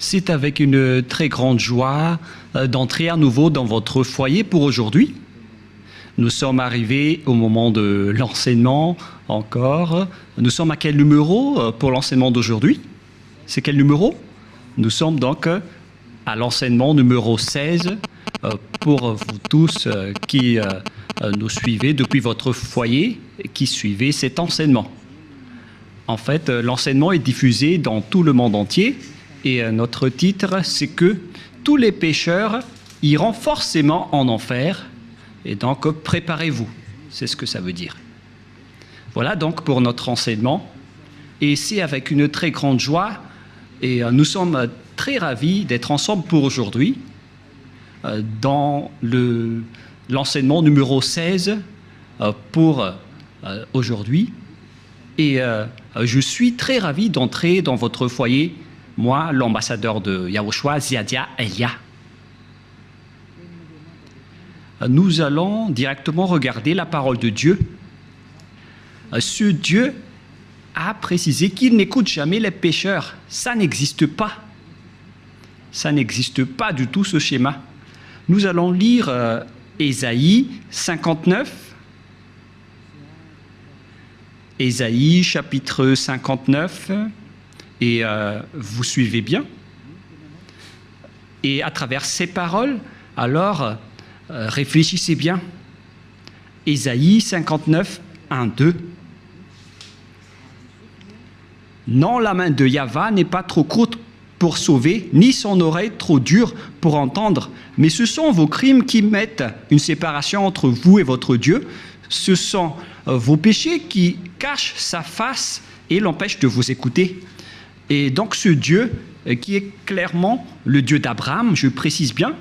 C'est avec une très grande joie d'entrer à nouveau dans votre foyer pour aujourd'hui. Nous sommes arrivés au moment de l'enseignement encore. Nous sommes à quel numéro pour l'enseignement d'aujourd'hui? C'est quel numéro? Nous sommes donc à l'enseignement numéro 16 pour vous tous qui nous suivez depuis votre foyer et qui suivez cet enseignement. En fait, l'enseignement est diffusé dans tout le monde entier et notre titre, c'est que tous les pécheurs iront forcément en enfer et donc préparez-vous. C'est ce que ça veut dire. Voilà donc pour notre enseignement et c'est avec une très grande joie et nous sommes très ravis d'être ensemble pour aujourd'hui dans l'enseignement numéro 16 pour aujourd'hui. Et je suis très ravi d'entrer dans votre foyer, moi, l'ambassadeur de Yahushua, Ziadia Elia. Nous allons directement regarder la parole de Dieu. Ce Dieu a précisé qu'il n'écoute jamais les pécheurs. Ça n'existe pas. Ça n'existe pas du tout, ce schéma. Nous allons lire Ésaïe 59. Ésaïe chapitre 59. Et vous suivez bien. Et à travers ces paroles, alors, réfléchissez bien. Ésaïe 59, 1, 2. Non, la main de Yahva n'est pas trop courte pour sauver, ni son oreille trop dure pour entendre, mais ce sont vos crimes qui mettent une séparation entre vous et votre Dieu. Ce sont vos péchés qui cachent sa face et l'empêchent de vous écouter. Et donc ce Dieu, qui est clairement le Dieu d'Abraham, je précise bien,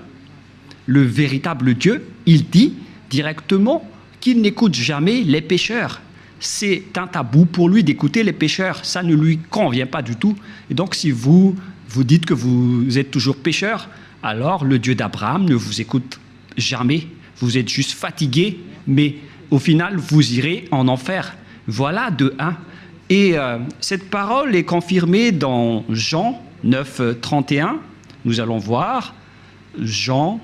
le véritable Dieu, il dit directement qu'il n'écoute jamais les pécheurs. C'est un tabou pour lui d'écouter les pécheurs. Ça ne lui convient pas du tout. Et donc si vous dites que vous êtes toujours pécheur, alors le Dieu d'Abraham ne vous écoute jamais. Vous êtes juste fatigué, mais au final, vous irez en enfer. Voilà de 1. Et cette parole est confirmée dans Jean 9, 31. Nous allons voir Jean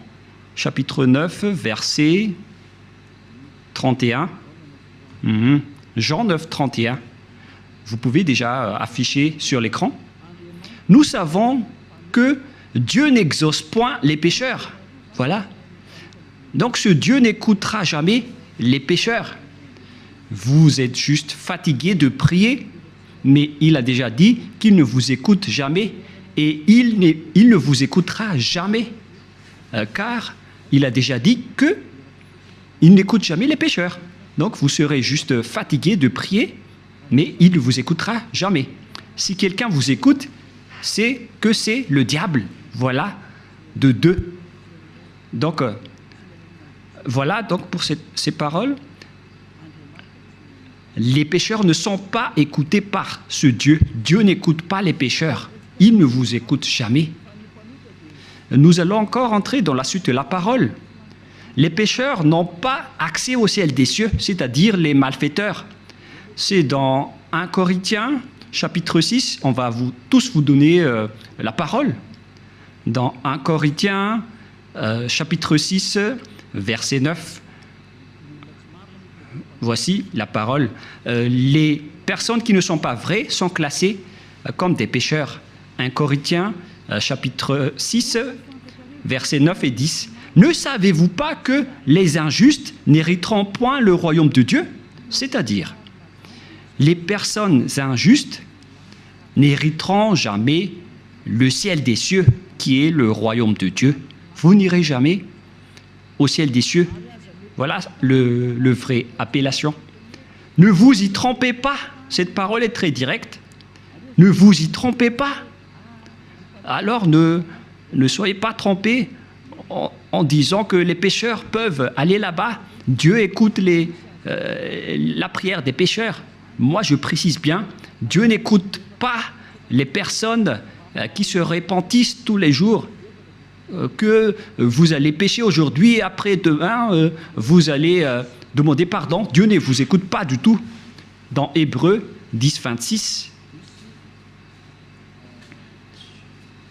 chapitre 9, verset 31. Jean 9, 31. Vous pouvez déjà afficher sur l'écran. Nous savons que Dieu n'exauce point les pécheurs. Voilà. Donc ce Dieu n'écoutera jamais les pécheurs. Vous êtes juste fatigué de prier, mais il a déjà dit qu'il ne vous écoute jamais et il ne vous écoutera jamais, car il a déjà dit qu'il n'écoute jamais les pécheurs. Donc vous serez juste fatigué de prier, mais il ne vous écoutera jamais. Si quelqu'un vous écoute, c'est que c'est le diable. Voilà, de 2. Donc, voilà donc pour ces paroles. Les pécheurs ne sont pas écoutés par ce Dieu. Dieu n'écoute pas les pécheurs. Il ne vous écoute jamais. Nous allons encore entrer dans la suite de la parole. Les pécheurs n'ont pas accès au ciel des cieux, c'est-à-dire les malfaiteurs. C'est dans 1 Corinthiens, chapitre 6, on va tous vous donner la parole. Dans 1 Corinthiens, chapitre 6, verset 9. Voici la parole. Les personnes qui ne sont pas vraies sont classées comme des pécheurs. 1 Corinthiens, chapitre 6, versets 9 et 10. Ne savez-vous pas que les injustes n'hériteront point le royaume de Dieu? C'est-à-dire, les personnes injustes n'hériteront jamais le ciel des cieux, qui est le royaume de Dieu. Vous n'irez jamais au ciel des cieux. Voilà le vrai appellation. Ne vous y trompez pas. Cette parole est très directe. Ne vous y trompez pas. Alors ne soyez pas trompés en disant que les pécheurs peuvent aller là-bas. Dieu écoute la prière des pécheurs. Moi, je précise bien, Dieu n'écoute pas les personnes qui se repentissent tous les jours. Que vous allez pécher aujourd'hui et après demain, vous allez demander pardon. Dieu ne vous écoute pas du tout. Dans Hébreux 10, 26.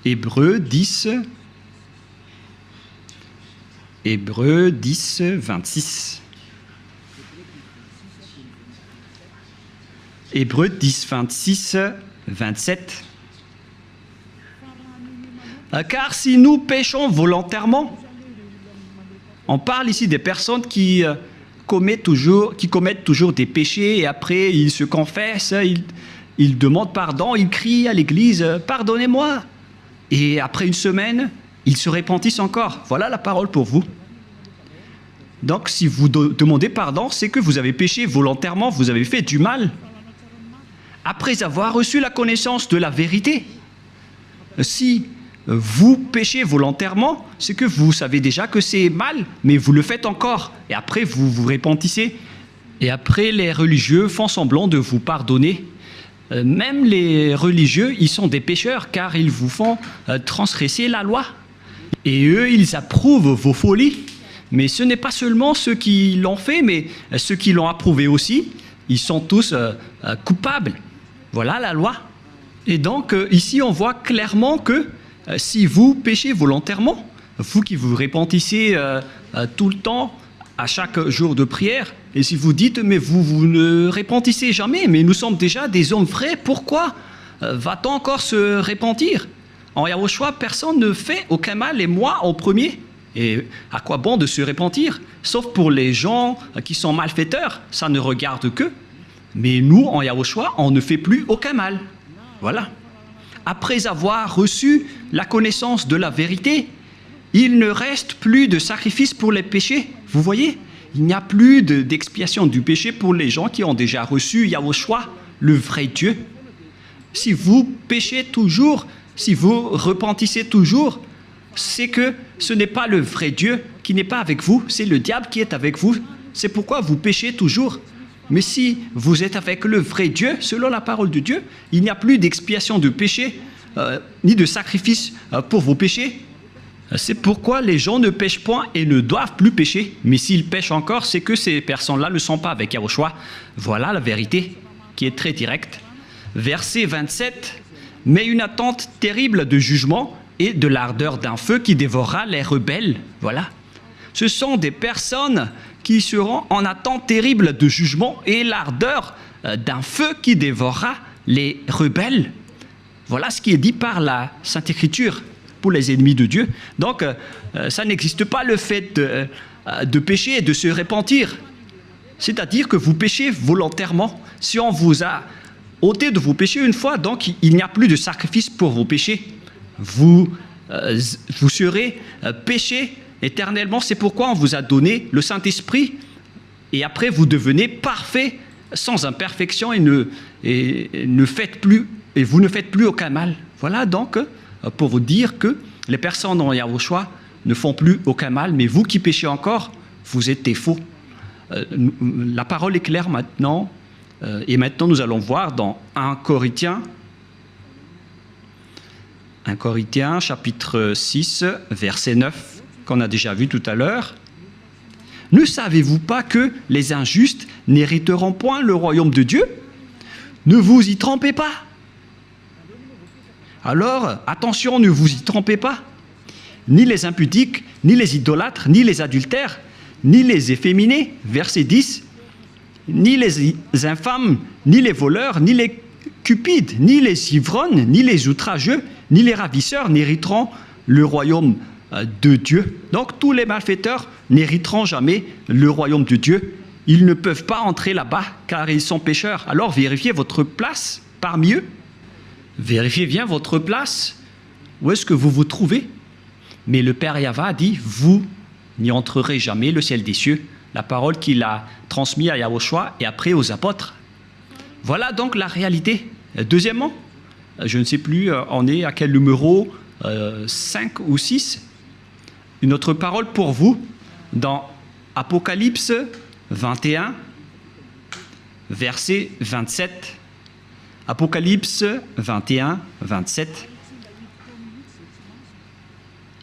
Hébreux 10, 26. Hébreux 10, 26, 27. Car si nous péchons volontairement, on parle ici des personnes qui commettent toujours des péchés et après ils se confessent, ils demandent pardon, ils crient à l'église « Pardonnez-moi » et après une semaine, ils se repentissent encore. Voilà la parole pour vous. Donc si vous demandez pardon, c'est que vous avez péché volontairement, vous avez fait du mal. Après avoir reçu la connaissance de la vérité, si vous péchez volontairement, c'est que vous savez déjà que c'est mal, mais vous le faites encore. Et après, vous vous repentissez. Et après, les religieux font semblant de vous pardonner. Même les religieux, ils sont des pécheurs, car ils vous font transgresser la loi. Et eux, ils approuvent vos folies. Mais ce n'est pas seulement ceux qui l'ont fait, mais ceux qui l'ont approuvé aussi. Ils sont tous coupables. Voilà la loi. Et donc, ici, on voit clairement que si vous péchez volontairement, vous qui vous repentissez tout le temps, à chaque jour de prière, et si vous dites, mais vous ne repentissez jamais, mais nous sommes déjà des hommes vrais, pourquoi va-t-on encore se repentir? En Yahushua, personne ne fait aucun mal, et moi en premier. Et à quoi bon de se repentir? Sauf pour les gens qui sont malfaiteurs, ça ne regarde qu'eux. Mais nous, en Yahushua, on ne fait plus aucun mal. Voilà. Après avoir reçu la connaissance de la vérité, il ne reste plus de sacrifice pour les péchés. Vous voyez, il n'y a plus d'expiation du péché pour les gens qui ont déjà reçu Yahushua, le vrai Dieu. Si vous péchez toujours, si vous repentissez toujours, c'est que ce n'est pas le vrai Dieu qui n'est pas avec vous, c'est le diable qui est avec vous. C'est pourquoi vous péchez toujours. Mais si vous êtes avec le vrai Dieu, selon la parole de Dieu, il n'y a plus d'expiation de péché, ni de sacrifice pour vos péchés. C'est pourquoi les gens ne pêchent point et ne doivent plus pécher. Mais s'ils pêchent encore, c'est que ces personnes-là ne sont pas avec Yahushua. Voilà la vérité qui est très directe. Verset 27, « Mais une attente terrible de jugement et de l'ardeur d'un feu qui dévorera les rebelles. » Voilà. Ce sont des personnes qui seront en attente terrible de jugement et l'ardeur d'un feu qui dévorera les rebelles. Voilà ce qui est dit par la Sainte Écriture pour les ennemis de Dieu. Donc, ça n'existe pas le fait de pécher et de se repentir. C'est-à-dire que vous péchez volontairement. Si on vous a ôté de vos péchés une fois, donc il n'y a plus de sacrifice pour vos péchés. Vous serez péchés éternellement. C'est pourquoi on vous a donné le Saint-Esprit. Et après, vous devenez parfait, sans imperfection, et vous ne faites plus aucun mal. Voilà donc pour vous dire que les personnes en Yahushua ne font plus aucun mal, mais vous qui péchez encore, vous êtes des faux. La parole est claire maintenant, et maintenant nous allons voir dans 1 Corinthiens chapitre 6, verset 9, qu'on a déjà vu tout à l'heure. « Ne savez-vous pas que les injustes n'hériteront point le royaume de Dieu? Ne vous y trompez pas. » Alors, attention, ne vous y trompez pas. Ni les impudiques, ni les idolâtres, ni les adultères, ni les efféminés, verset 10, ni les infâmes, ni les voleurs, ni les cupides, ni les ivrognes, ni les outrageux, ni les ravisseurs n'hériteront le royaume de Dieu. Donc tous les malfaiteurs n'hériteront jamais le royaume de Dieu. Ils ne peuvent pas entrer là-bas car ils sont pécheurs. Alors vérifiez votre place parmi eux. Vérifiez bien votre place. Où est-ce que vous vous trouvez? Mais le Père Yahva dit, vous n'y entrerez jamais le ciel des cieux. La parole qu'il a transmise à Yahushua et après aux apôtres. Voilà donc la réalité. Deuxièmement, je ne sais plus, on est à quel numéro, 5 ou 6. Une autre parole pour vous, dans Apocalypse 21, verset 27. Apocalypse 21, 27.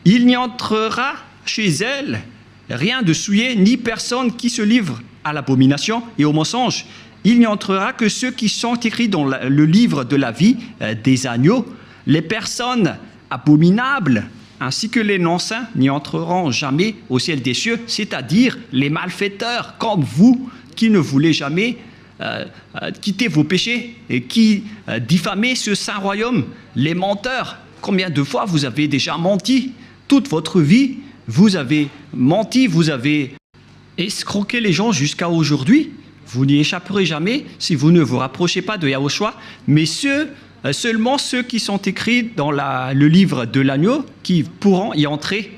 Il n'y entrera chez elle rien de souillé, ni personne qui se livre à l'abomination et au mensonge. Il n'y entrera que ceux qui sont écrits dans le livre de la vie des agneaux. Les personnes abominables, ainsi que les non-saints n'y entreront jamais au ciel des cieux, c'est-à-dire les malfaiteurs comme vous qui ne voulez jamais quitter vos péchés et qui diffamez ce saint royaume, les menteurs. Combien de fois vous avez déjà menti? Toute votre vie, vous avez menti, vous avez escroqué les gens jusqu'à aujourd'hui. Vous n'y échapperez jamais si vous ne vous rapprochez pas de Yahushua, mais seulement ceux qui sont écrits dans le livre de l'agneau qui pourront y entrer.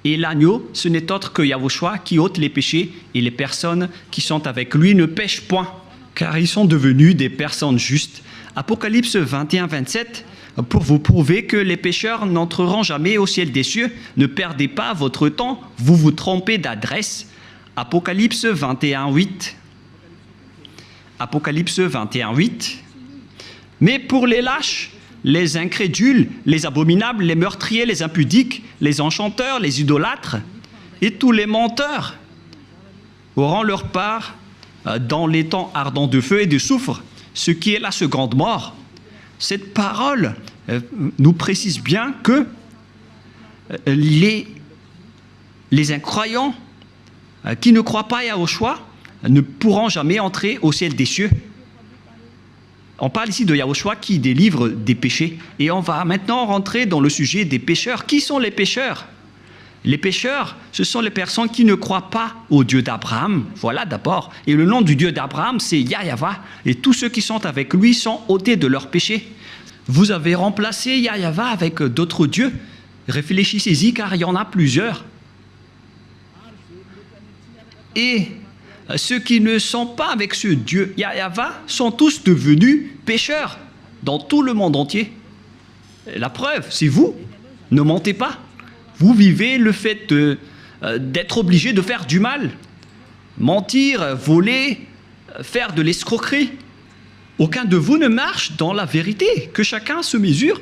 Et l'agneau, ce n'est autre que Yahushua qui ôte les péchés, et les personnes qui sont avec lui ne pêchent point, car ils sont devenus des personnes justes. Apocalypse 21, 27, pour vous prouver que les pécheurs n'entreront jamais au ciel des cieux, ne perdez pas votre temps, vous vous trompez d'adresse. Apocalypse 21, 8. Apocalypse 21, 8. Mais pour les lâches, les incrédules, les abominables, les meurtriers, les impudiques, les enchanteurs, les idolâtres et tous les menteurs auront leur part dans les temps ardents de feu et de soufre, ce qui est la seconde mort. Cette parole nous précise bien que les incroyants qui ne croient pas à Yahushua ne pourront jamais entrer au ciel des cieux. On parle ici de Yahushua qui délivre des péchés. Et on va maintenant rentrer dans le sujet des pécheurs. Qui sont les pécheurs? Les pécheurs, ce sont les personnes qui ne croient pas au Dieu d'Abraham. Voilà d'abord. Et le nom du Dieu d'Abraham, c'est Yahyawa. Et tous ceux qui sont avec lui sont ôtés de leurs péchés. Vous avez remplacé Yahyawa avec d'autres dieux. Réfléchissez-y car il y en a plusieurs. Et ceux qui ne sont pas avec ce Dieu Yahyawa sont tous devenus pécheurs dans tout le monde entier. La preuve, c'est vous. Ne mentez pas. Vous vivez le fait d'être obligé de faire du mal. Mentir, voler, faire de l'escroquerie. Aucun de vous ne marche dans la vérité. Que chacun se mesure.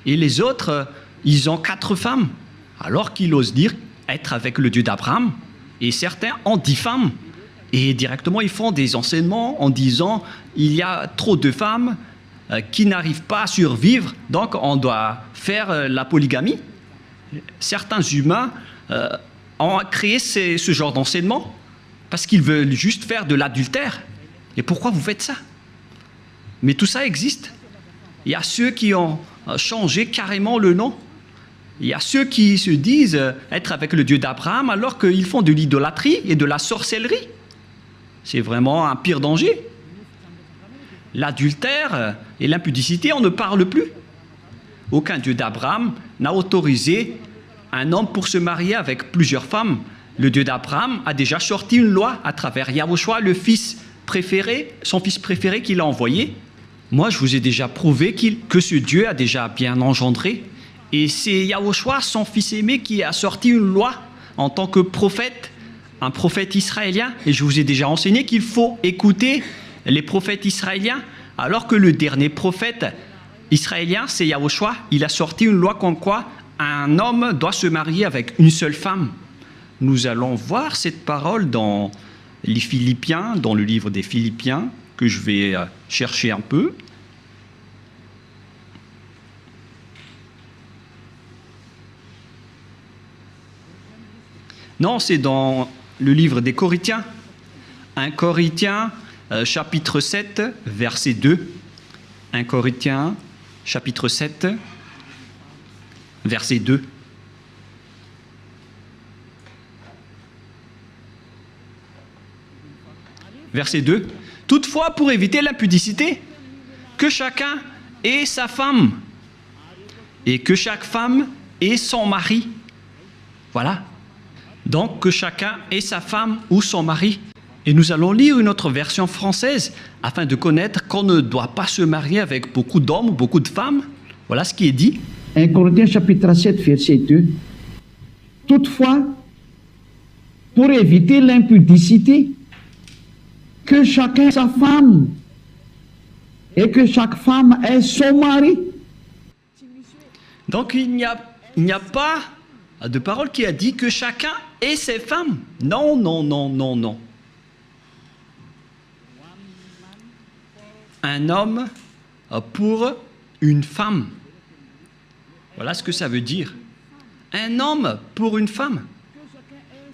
Et les autres, ils ont 4 femmes. Alors qu'ils osent dire être avec le Dieu d'Abraham. Et certains en diffament. Et directement, ils font des enseignements en disant il y a trop de femmes qui n'arrivent pas à survivre, donc on doit faire la polygamie. Certains humains ont créé ce genre d'enseignement parce qu'ils veulent juste faire de l'adultère. Et pourquoi vous faites ça? Mais tout ça existe. Il y a ceux qui ont changé carrément le nom. Il y a ceux qui se disent être avec le Dieu d'Abraham alors qu'ils font de l'idolâtrie et de la sorcellerie. C'est vraiment un pire danger. L'adultère et l'impudicité, on ne parle plus. Aucun Dieu d'Abraham n'a autorisé un homme pour se marier avec plusieurs femmes. Le Dieu d'Abraham a déjà sorti une loi à travers Yahushua, le fils préféré, son fils préféré qu'il a envoyé. Moi, je vous ai déjà prouvé que ce Dieu a déjà bien engendré. Et c'est Yahushua, son fils aimé, qui a sorti une loi en tant que prophète, un prophète israélien. Et je vous ai déjà enseigné qu'il faut écouter les prophètes israéliens, alors que le dernier prophète israélien, c'est Yahushua. Il a sorti une loi comme quoi un homme doit se marier avec une seule femme. Nous allons voir cette parole dans les Philippiens, dans le livre des Philippiens, que je vais chercher un peu. Non, c'est dans le livre des Corinthiens. 1 Corinthiens, chapitre 7, verset 2. 1 Corinthiens, chapitre 7, verset 2. Verset 2. Toutefois, pour éviter l'impudicité, que chacun ait sa femme, et que chaque femme ait son mari. Voilà. Donc, que chacun ait sa femme ou son mari. Et nous allons lire une autre version française, afin de connaître qu'on ne doit pas se marier avec beaucoup d'hommes ou beaucoup de femmes. Voilà ce qui est dit. 1 Corinthiens chapitre 7, verset 2. Toutefois, pour éviter l'impudicité, que chacun ait sa femme et que chaque femme ait son mari. Donc il n'y a pas de parole qui a dit que chacun ait ses femmes. Non, non, non, non, non. Un homme pour une femme. Voilà ce que ça veut dire. Un homme pour une femme.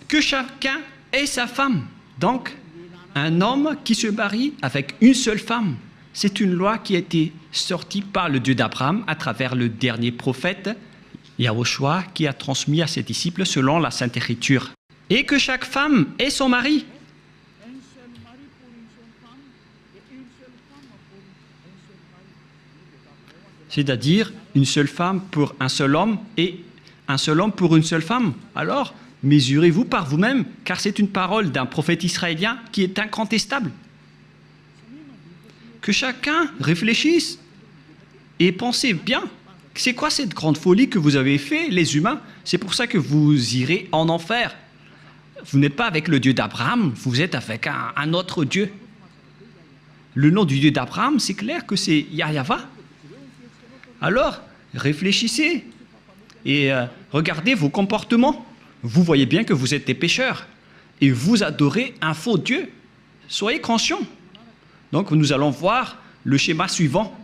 Que chacun ait sa femme. Donc, un homme qui se marie avec une seule femme. C'est une loi qui a été sortie par le Dieu d'Abraham à travers le dernier prophète, Yahushua, qui a transmis à ses disciples selon la Sainte Écriture. Et que chaque femme ait son mari. C'est-à-dire une seule femme pour un seul homme et un seul homme pour une seule femme. Alors, mesurez-vous par vous-même, car c'est une parole d'un prophète israélien qui est incontestable. Que chacun réfléchisse et pensez bien. C'est quoi cette grande folie que vous avez fait, les humains? C'est pour ça que vous irez en enfer. Vous n'êtes pas avec le Dieu d'Abraham, vous êtes avec un autre Dieu. Le nom du Dieu d'Abraham, c'est clair que c'est Yahva. Alors, réfléchissez et regardez vos comportements. Vous voyez bien que vous êtes des pécheurs et vous adorez un faux Dieu. Soyez conscients. Donc, nous allons voir le schéma suivant.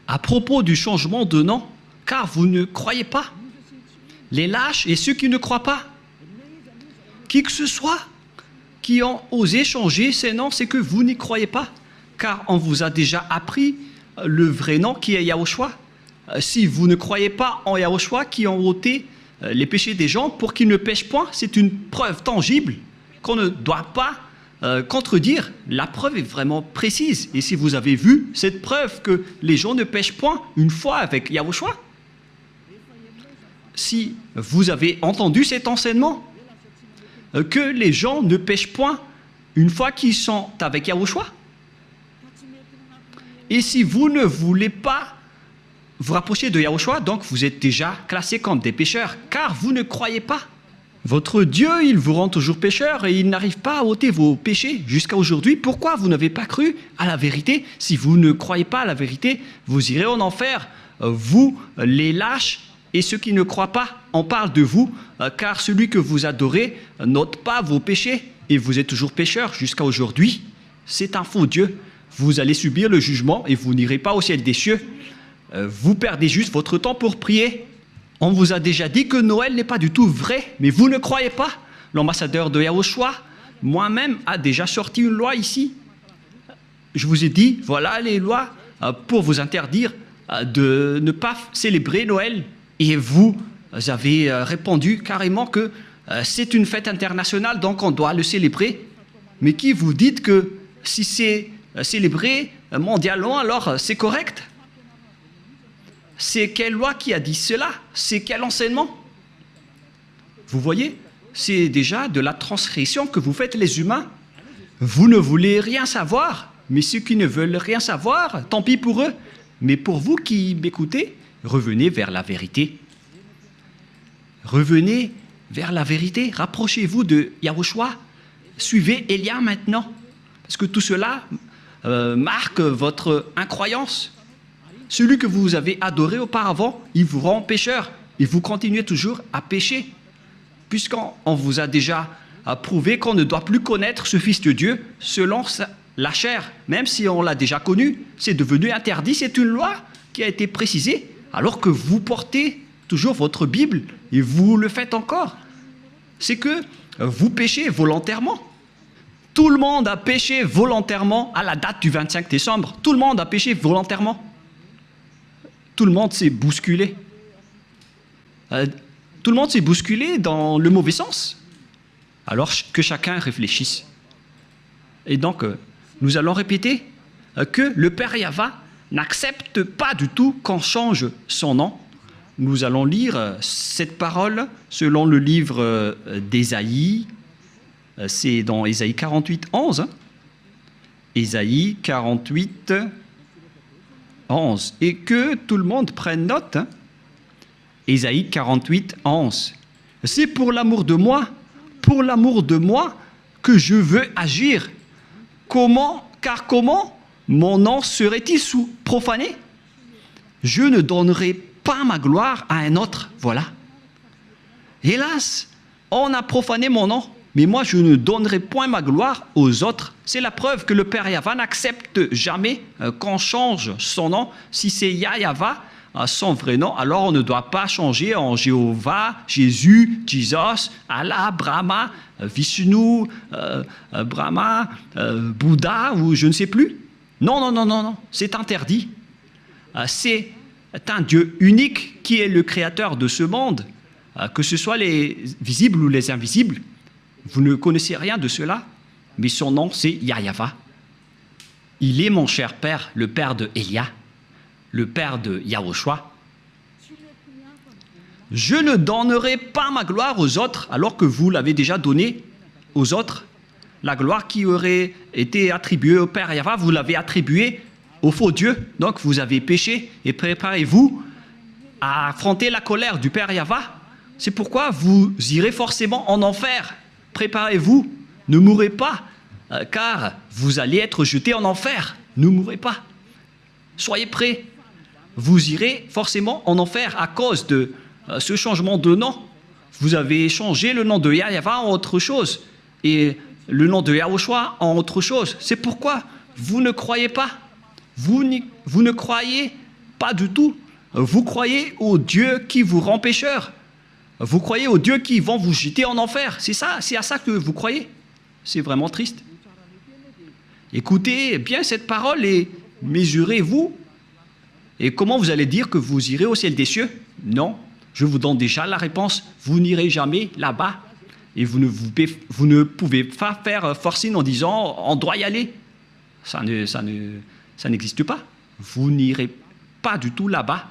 À propos du changement de nom, car vous ne croyez pas. Les lâches et ceux qui ne croient pas. Qui que ce soit qui ont osé changer ces noms, c'est que vous n'y croyez pas. Car on vous a déjà appris le vrai nom qui est Yahushua. Si vous ne croyez pas en Yahushua qui ont ôté les péchés des gens pour qu'ils ne pêchent point, c'est une preuve tangible qu'on ne doit pas contredire. La preuve est vraiment précise. Et si vous avez vu cette preuve que les gens ne pêchent point une fois avec Yahushua, si vous avez entendu cet enseignement, que les gens ne pêchent point une fois qu'ils sont avec Yahushua, et si vous ne voulez pas vous rapprochez de Yahushua, donc vous êtes déjà classés comme des pécheurs, car vous ne croyez pas. Votre Dieu, il vous rend toujours pécheur et il n'arrive pas à ôter vos péchés jusqu'à aujourd'hui. Pourquoi vous n'avez pas cru à la vérité? Si vous ne croyez pas à la vérité, vous irez en enfer. Vous, les lâches et ceux qui ne croient pas, on parle de vous, car celui que vous adorez n'ôte pas vos péchés et vous êtes toujours pécheur jusqu'à aujourd'hui. C'est un faux Dieu. Vous allez subir le jugement et vous n'irez pas au ciel des cieux. Vous perdez juste votre temps pour prier. On vous a déjà dit que Noël n'est pas du tout vrai, mais vous ne croyez pas. L'ambassadeur de Yahushua, moi-même, a déjà sorti une loi ici. Je vous ai dit, voilà les lois pour vous interdire de ne pas célébrer Noël. Et vous avez répondu carrément que c'est une fête internationale, donc on doit le célébrer. Mais qui vous dites que si c'est célébré mondialement, alors c'est correct? C'est quelle loi qui a dit cela? C'est quel enseignement? Vous voyez, c'est déjà de la transgression que vous faites les humains. Vous ne voulez rien savoir, mais ceux qui ne veulent rien savoir, tant pis pour eux. Mais pour vous qui m'écoutez, revenez vers la vérité. Revenez vers la vérité. Rapprochez-vous de Yahushua. Suivez Élia maintenant. Parce que tout cela marque votre incroyance. Celui que vous avez adoré auparavant, il vous rend pécheur. Et vous continuez toujours à pécher. Puisqu'on vous a déjà prouvé qu'on ne doit plus connaître ce Fils de Dieu selon la chair. Même si on l'a déjà connu, c'est devenu interdit. C'est une loi qui a été précisée. Alors que vous portez toujours votre Bible et vous le faites encore. C'est que vous péchez volontairement. Tout le monde a péché volontairement à la date du 25 décembre. Tout le monde a péché volontairement. Tout le monde s'est bousculé. Tout le monde s'est bousculé dans le mauvais sens. Alors que chacun réfléchisse. Et donc, nous allons répéter que le Père Yahva n'accepte pas du tout qu'on change son nom. Nous allons lire cette parole selon le livre d'Ésaïe. C'est dans Ésaïe 48, 11. Hein. Ésaïe 48, 11. Et que tout le monde prenne note. Hein. Ésaïe 48, 11. C'est pour l'amour de moi que je veux agir. Car comment mon nom serait-il profané? Je ne donnerai pas ma gloire à un autre. Voilà. Hélas, on a profané mon nom, mais moi je ne donnerai point ma gloire aux autres. C'est la preuve que le Père Yahva n'accepte jamais qu'on change son nom. Si c'est Yahva, son vrai nom, alors on ne doit pas changer en Jéhovah, Jésus, Jesus, Allah, Brahma, Vishnu, Brahma, Bouddha ou je ne sais plus. Non, non, non, non, non, c'est interdit. C'est un Dieu unique qui est le créateur de ce monde, que ce soit les visibles ou les invisibles. Vous ne connaissez rien de cela, mais son nom c'est Yahweh. Il est mon cher père, le père de Elia, le père de Yahushua. Je ne donnerai pas ma gloire aux autres alors que vous l'avez déjà donnée aux autres. La gloire qui aurait été attribuée au Père Yahweh, vous l'avez attribuée au faux Dieu. Donc vous avez péché et préparez-vous à affronter la colère du Père Yahweh. C'est pourquoi vous irez forcément en enfer. Préparez-vous, ne mourrez pas, car vous allez être jetés en enfer. Ne mourrez pas. Soyez prêts. Vous irez forcément en enfer à cause de ce changement de nom. Vous avez changé le nom de Yahweh en autre chose et le nom de Yahushua en autre chose. C'est pourquoi vous ne croyez pas. Vous ne croyez pas du tout. Vous croyez au Dieu qui vous rend pécheur. Vous croyez aux dieux qui vont vous jeter en enfer. C'est ça, c'est à ça que vous croyez. C'est vraiment triste. Écoutez bien cette parole et mesurez-vous. Et comment vous allez dire que vous irez au ciel des cieux? Non, je vous donne déjà la réponse. Vous n'irez jamais là-bas. Et vous ne pouvez pas faire forcing en disant on doit y aller. Ça n'existe pas. Vous n'irez pas du tout là-bas.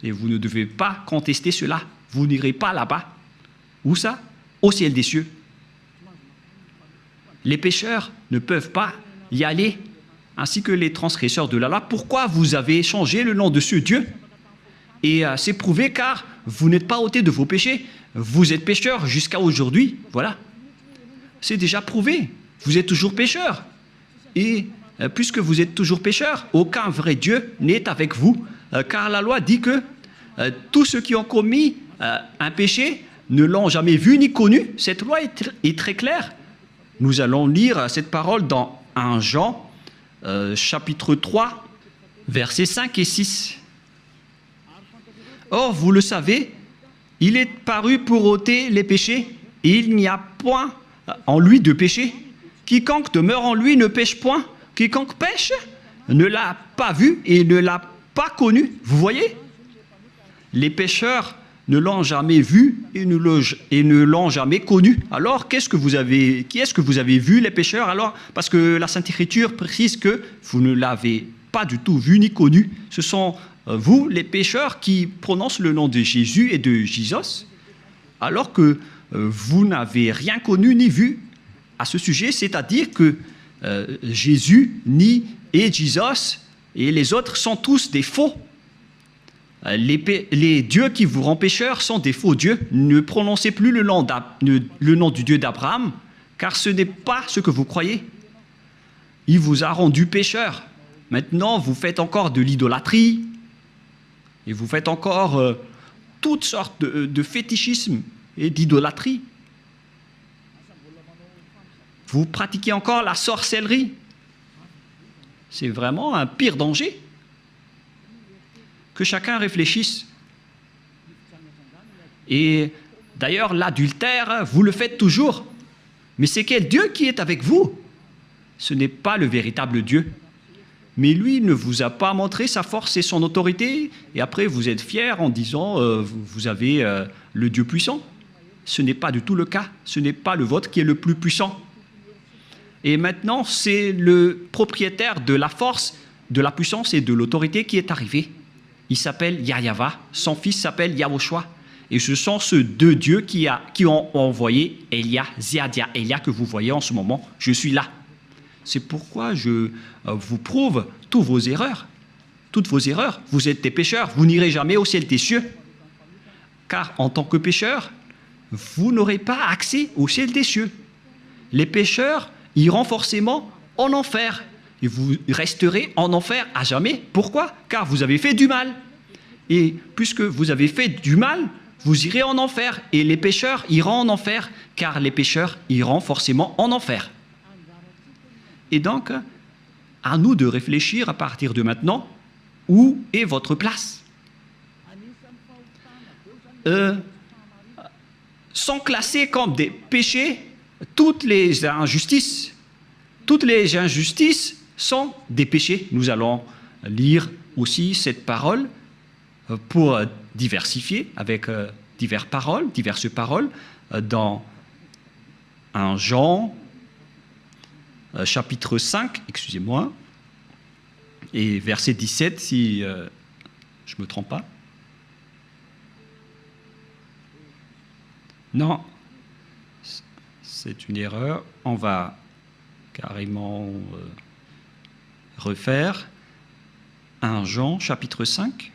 Et vous ne devez pas contester cela. Vous n'irez pas là-bas. Où ça? Au ciel des cieux. Les pécheurs ne peuvent pas y aller, ainsi que les transgresseurs de la loi. Pourquoi vous avez changé le nom de ce Dieu? Et c'est prouvé car vous n'êtes pas ôté de vos péchés. Vous êtes pécheurs jusqu'à aujourd'hui. Voilà. C'est déjà prouvé. Vous êtes toujours pécheurs. Et puisque vous êtes toujours pécheurs, aucun vrai Dieu n'est avec vous. Car la loi dit que tous ceux qui ont commis un péché ne l'ont jamais vu ni connu. Cette loi est très claire. Nous allons lire cette parole dans 1 Jean, chapitre 3, versets 5 et 6. Or, vous le savez, il est paru pour ôter les péchés, et il n'y a point en lui de péché. Quiconque demeure en lui ne pêche point. Quiconque pêche ne l'a pas vu et ne l'a pas connu. Vous voyez? Les pécheurs ne l'ont jamais vu et ne l'ont jamais connu. Alors, qui est-ce que vous avez vu, les pécheurs? Alors, parce que la Sainte Écriture précise que vous ne l'avez pas du tout vu ni connu. Ce sont vous, les pécheurs, qui prononcent le nom de Jésus et de Jesus, alors que vous n'avez rien connu ni vu à ce sujet, c'est-à-dire que Jésus et Jesus et les autres sont tous des faux. Les dieux qui vous rendent pécheurs sont des faux dieux. Ne prononcez plus le nom du Dieu d'Abraham, car ce n'est pas ce que vous croyez. Il vous a rendu pécheur. Maintenant, vous faites encore de l'idolâtrie, et vous faites encore toutes sortes de fétichisme et d'idolâtrie. Vous pratiquez encore la sorcellerie. C'est vraiment un pire danger. Que chacun réfléchisse. Et d'ailleurs, l'adultère, vous le faites toujours. Mais c'est quel Dieu qui est avec vous? Ce n'est pas le véritable Dieu. Mais lui ne vous a pas montré sa force et son autorité, et après vous êtes fiers en disant vous avez le Dieu puissant. Ce n'est pas du tout le cas. Ce n'est pas le vôtre qui est le plus puissant. Et maintenant, c'est le propriétaire de la force, de la puissance et de l'autorité qui est arrivé. Il s'appelle Yahweh, son fils s'appelle Yahushua. Et ce sont ces deux dieux qui ont envoyé Elia, Ziadia Elia, que vous voyez en ce moment. Je suis là. C'est pourquoi je vous prouve toutes vos erreurs. Toutes vos erreurs. Vous êtes des pécheurs. Vous n'irez jamais au ciel des cieux. Car en tant que pécheurs, vous n'aurez pas accès au ciel des cieux. Les pécheurs iront forcément en enfer. Et vous resterez en enfer à jamais. Pourquoi? Car vous avez fait du mal. Et puisque vous avez fait du mal, vous irez en enfer. Et les pécheurs iront en enfer, car les pécheurs iront forcément en enfer. Et donc, à nous de réfléchir à partir de maintenant, où est votre place? sont classés comme des péchés. Toutes les injustices sont des péchés. Nous allons lire aussi cette parole pour diversifier avec diverses paroles dans 1 Jean chapitre 5, excusez-moi, et verset 17 si je ne me trompe pas. Non, c'est une erreur. On va carrément refaire 1 Jean chapitre 5.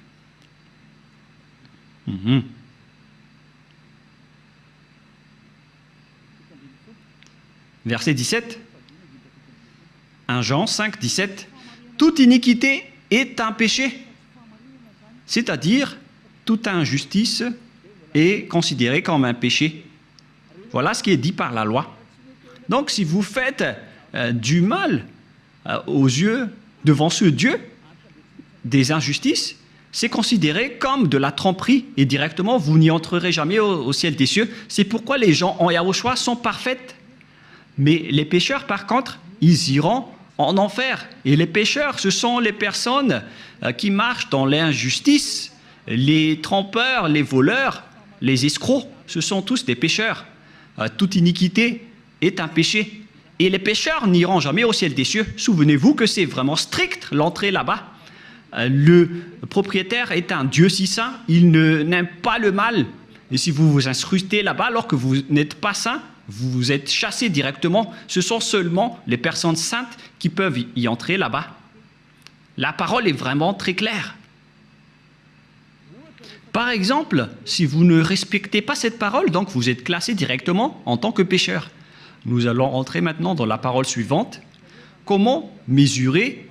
Verset 17. 1 Jean 5, 17. Toute iniquité est un péché. C'est-à-dire, toute injustice est considérée comme un péché. Voilà ce qui est dit par la loi. Donc, si vous faites du mal aux yeux, devant ce Dieu, des injustices, c'est considéré comme de la tromperie et directement, vous n'y entrerez jamais au ciel des cieux. C'est pourquoi les gens en Yahushua sont parfaits. Mais les pécheurs, par contre, ils iront en enfer. Et les pécheurs, ce sont les personnes qui marchent dans l'injustice, les trompeurs, les voleurs, les escrocs, ce sont tous des pécheurs. Toute iniquité est un péché. Et les pécheurs n'iront jamais au ciel des cieux. Souvenez-vous que c'est vraiment strict l'entrée là-bas. Le propriétaire est un Dieu si saint, il n'aime pas le mal. Et si vous vous incrustez là-bas alors que vous n'êtes pas saint, vous êtes chassé directement. Ce sont seulement les personnes saintes qui peuvent y entrer là-bas. La parole est vraiment très claire. Par exemple, si vous ne respectez pas cette parole, donc vous êtes classé directement en tant que pécheur. Nous allons entrer maintenant dans la parole suivante. Comment mesurer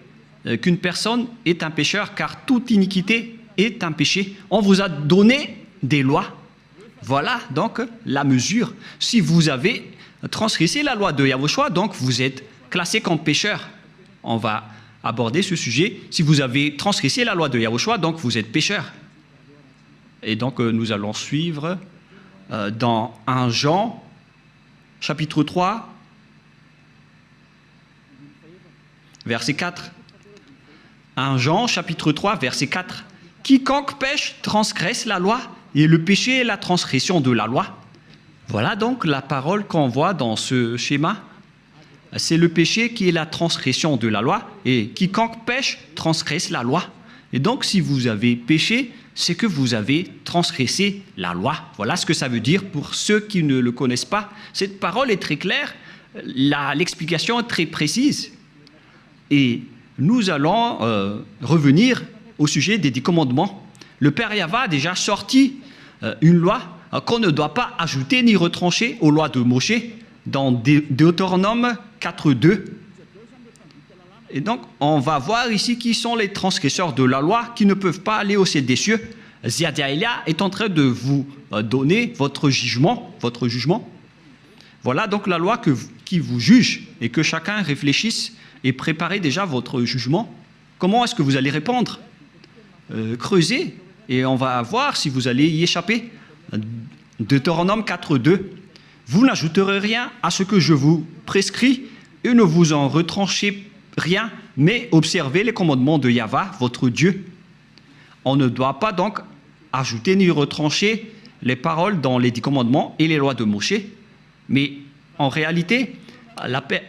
qu'une personne est un pécheur, car toute iniquité est un péché. On vous a donné des lois. Voilà donc la mesure. Si vous avez transgressé la loi de Yahushua, donc vous êtes classé comme pécheur. On va aborder ce sujet. Si vous avez transgressé la loi de Yahushua, donc vous êtes pécheur. Et donc nous allons suivre dans 1 Jean, chapitre 3, verset 4. 1 Jean, chapitre 3, verset 4. Quiconque pêche transgresse la loi, et le péché est la transgression de la loi. Voilà donc la parole qu'on voit dans ce schéma. C'est le péché qui est la transgression de la loi, et quiconque pêche transgresse la loi. Et donc si vous avez péché, c'est que vous avez transgressé la loi. Voilà ce que ça veut dire pour ceux qui ne le connaissent pas. Cette parole est très claire, l'explication est très précise. Et nous allons revenir au sujet des 10 commandements. Le Père Yahva a déjà sorti une loi qu'on ne doit pas ajouter ni retrancher aux lois de Moshe dans Deutéronome 4.2. Et donc, on va voir ici qui sont les transgresseurs de la loi qui ne peuvent pas aller au ciel des cieux. Ziadiaïlia est en train de vous donner votre jugement. Voilà donc la loi qui vous juge et que chacun réfléchisse et prépare déjà votre jugement. Comment est-ce que vous allez répondre? Creusez et on va voir si vous allez y échapper. Deutéronome 4.2. Vous n'ajouterez rien à ce que je vous prescris et ne vous en retranchez rien, mais observez les commandements de Yahva, votre Dieu. On ne doit pas donc ajouter ni retrancher les paroles dans les 10 commandements et les lois de Moshe. Mais en réalité,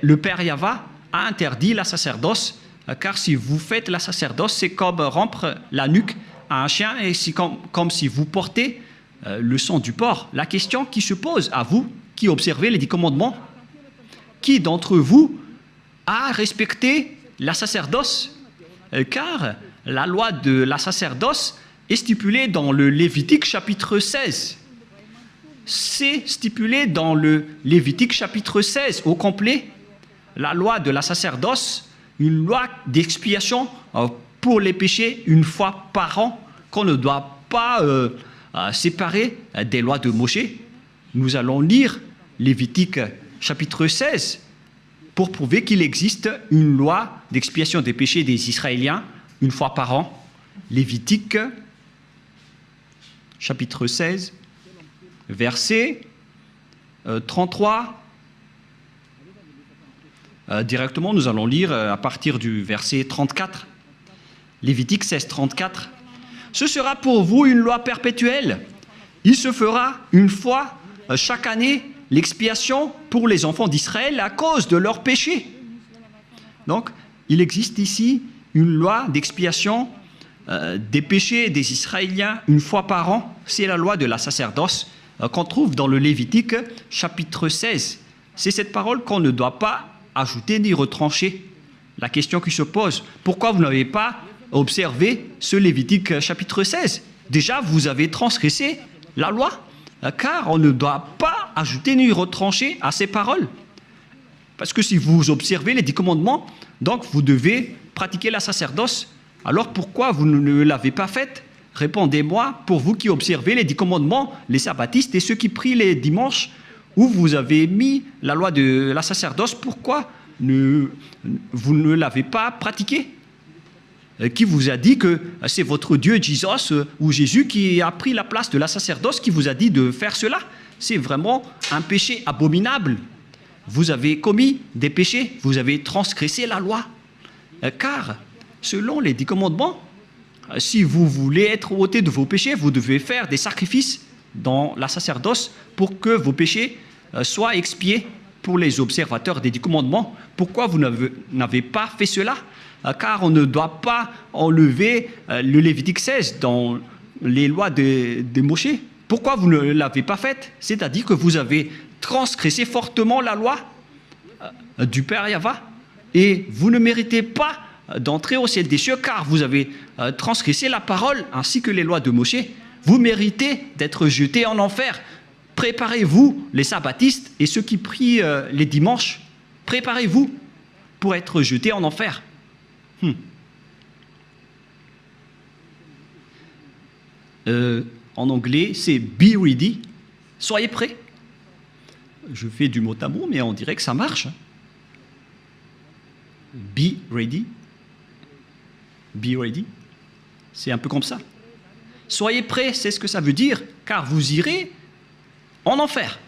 le Père Yahva a interdit la sacerdoce, car si vous faites la sacerdoce, c'est comme rompre la nuque à un chien et c'est comme si vous portez le sang du porc. La question qui se pose à vous, qui observez les 10 commandements, qui d'entre vous a respecté la sacerdoce? Car la loi de la sacerdoce est stipulée dans le Lévitique chapitre 16. C'est stipulé dans le Lévitique chapitre 16 au complet. La loi de la sacerdoce, une loi d'expiation pour les péchés une fois par an, qu'on ne doit pas séparer des lois de Moshe. Nous allons lire Lévitique chapitre 16 pour prouver qu'il existe une loi d'expiation des péchés des Israéliens une fois par an. Lévitique chapitre 16, verset 33. Directement, nous allons lire à partir du verset 34. Lévitique 16, 34. Ce sera pour vous une loi perpétuelle. Il se fera une fois chaque année l'expiation pour les enfants d'Israël à cause de leurs péchés. Donc, il existe ici une loi d'expiation des péchés des Israéliens une fois par an. C'est la loi de la sacerdoce qu'on trouve dans le Lévitique chapitre 16. C'est cette parole qu'on ne doit pas ajouter ni retrancher. La question qui se pose, pourquoi vous n'avez pas observé ce Lévitique chapitre 16? Déjà, vous avez transgressé la loi, car on ne doit pas ajouter ni retrancher à ces paroles. Parce que si vous observez les 10 commandements, donc vous devez pratiquer la sacerdoce. Alors pourquoi vous ne l'avez pas faite? Répondez-moi, pour vous qui observez les 10 commandements, les sabbatistes et ceux qui prient les dimanches, où vous avez mis la loi de la sacerdoce, pourquoi vous ne l'avez pas pratiquée? Qui vous a dit que c'est votre Dieu, ou Jésus, qui a pris la place de la sacerdoce, qui vous a dit de faire cela? C'est vraiment un péché abominable. Vous avez commis des péchés, vous avez transgressé la loi. Car, selon les 10 commandements, si vous voulez être ôté de vos péchés, vous devez faire des sacrifices dans la sacerdoce pour que vos péchés soient expiés pour les observateurs des 10 commandements. Pourquoi vous n'avez pas fait cela? Car on ne doit pas enlever le Lévitique 16 dans les lois de Moïse. Pourquoi vous ne l'avez pas fait? C'est-à-dire que vous avez transgressé fortement la loi du Père Yahva et vous ne méritez pas d'entrer au ciel des cieux car vous avez transgressé la parole ainsi que les lois de Moïse. Vous méritez d'être jetés en enfer. Préparez-vous, les sabbatistes et ceux qui prient les dimanches, préparez-vous pour être jetés en enfer. En anglais, c'est be ready. Soyez prêts. Je fais du mot à mot, mais on dirait que ça marche. Be ready. Be ready. C'est un peu comme ça. Soyez prêts, c'est ce que ça veut dire, car vous irez en enfer.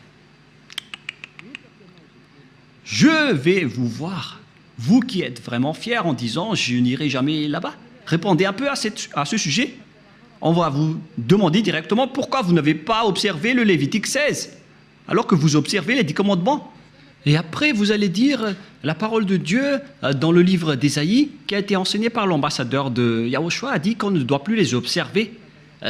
Je vais vous voir, vous qui êtes vraiment fiers en disant « je n'irai jamais là-bas ». Répondez un peu à ce sujet. On va vous demander directement pourquoi vous n'avez pas observé le Lévitique 16, alors que vous observez les 10 commandements. Et après, vous allez dire la parole de Dieu dans le livre d'Ésaïe, qui a été enseigné par l'ambassadeur de Yahushua, a dit qu'on ne doit plus les observer.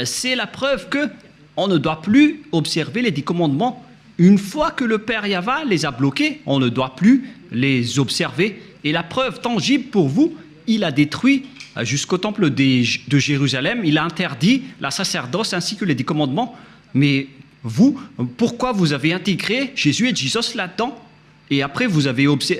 C'est la preuve qu'on ne doit plus observer les 10 commandements. Une fois que le Père Yahva les a bloqués, on ne doit plus les observer. Et la preuve tangible pour vous, il a détruit jusqu'au temple de Jérusalem, il a interdit la sacerdoce ainsi que les 10 commandements. Mais vous, pourquoi vous avez intégré Jésus et Jesus là-dedans? Et après,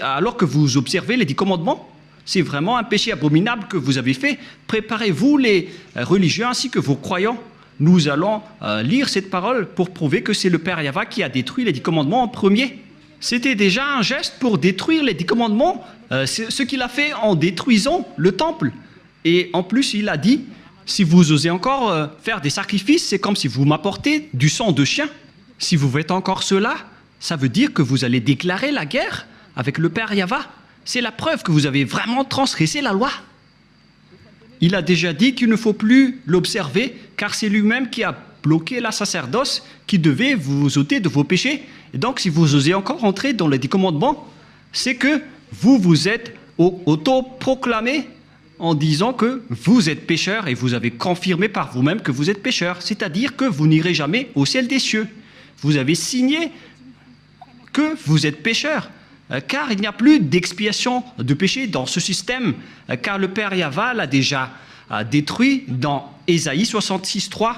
alors que vous observez les 10 commandements, c'est vraiment un péché abominable que vous avez fait. Préparez-vous, les religieux ainsi que vos croyants. Nous allons lire cette parole pour prouver que c'est le Père Yahva qui a détruit les 10 commandements en premier. C'était déjà un geste pour détruire les 10 commandements, ce qu'il a fait en détruisant le temple. Et en plus, il a dit, si vous osez encore faire des sacrifices, c'est comme si vous m'apportez du sang de chien. Si vous faites encore cela, ça veut dire que vous allez déclarer la guerre avec le Père Yahva. C'est la preuve que vous avez vraiment transgressé la loi. Il a déjà dit qu'il ne faut plus l'observer, car c'est lui-même qui a bloqué la sacerdoce, qui devait vous ôter de vos péchés. Et donc, si vous osez encore entrer dans les 10 commandements, c'est que vous vous êtes auto-proclamé en disant que vous êtes pécheur et vous avez confirmé par vous-même que vous êtes pécheur. C'est-à-dire que vous n'irez jamais au ciel des cieux. Vous avez signé que vous êtes pécheur. Car il n'y a plus d'expiation de péché dans ce système, car le Père Yahva l'a déjà détruit dans Ésaïe 66.3,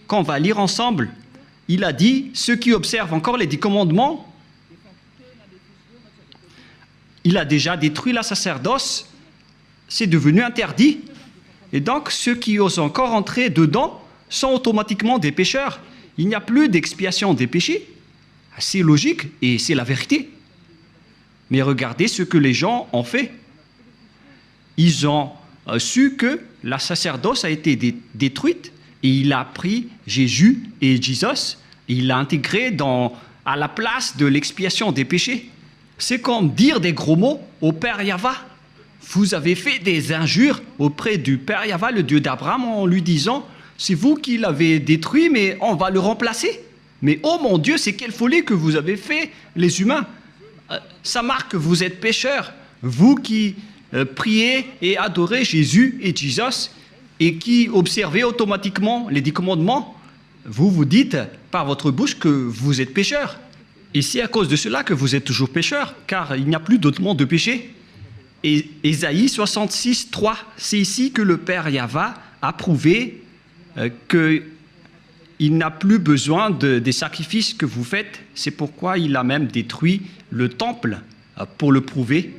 qu'on va lire ensemble. Il a dit, ceux qui observent encore les 10 commandements, il a déjà détruit la sacerdoce, c'est devenu interdit. Et donc, ceux qui osent encore entrer dedans sont automatiquement des pécheurs. Il n'y a plus d'expiation des péchés. C'est logique et c'est la vérité. Mais regardez ce que les gens ont fait. Ils ont su que la sacerdoce a été détruite et il a pris Jésus et Jesus, et il l'a intégré à la place de l'expiation des péchés. C'est comme dire des gros mots au Père Yahva. Vous avez fait des injures auprès du Père Yahva, le Dieu d'Abraham, en lui disant « C'est vous qui l'avez détruit, mais on va le remplacer. » Mais oh mon Dieu, c'est quelle folie que vous avez fait, les humains. Ça marque que vous êtes pécheurs. Vous qui priez et adorez Jésus et Jesus et qui observez automatiquement les 10 commandements, vous vous dites par votre bouche que vous êtes pécheurs. Et c'est à cause de cela que vous êtes toujours pécheurs, car il n'y a plus d'autrement de péché. Et Ésaïe 66, 3, c'est ici que le Père Yahva a prouvé qu'il n'a plus besoin des sacrifices que vous faites. C'est pourquoi il a même détruit le temple pour le prouver.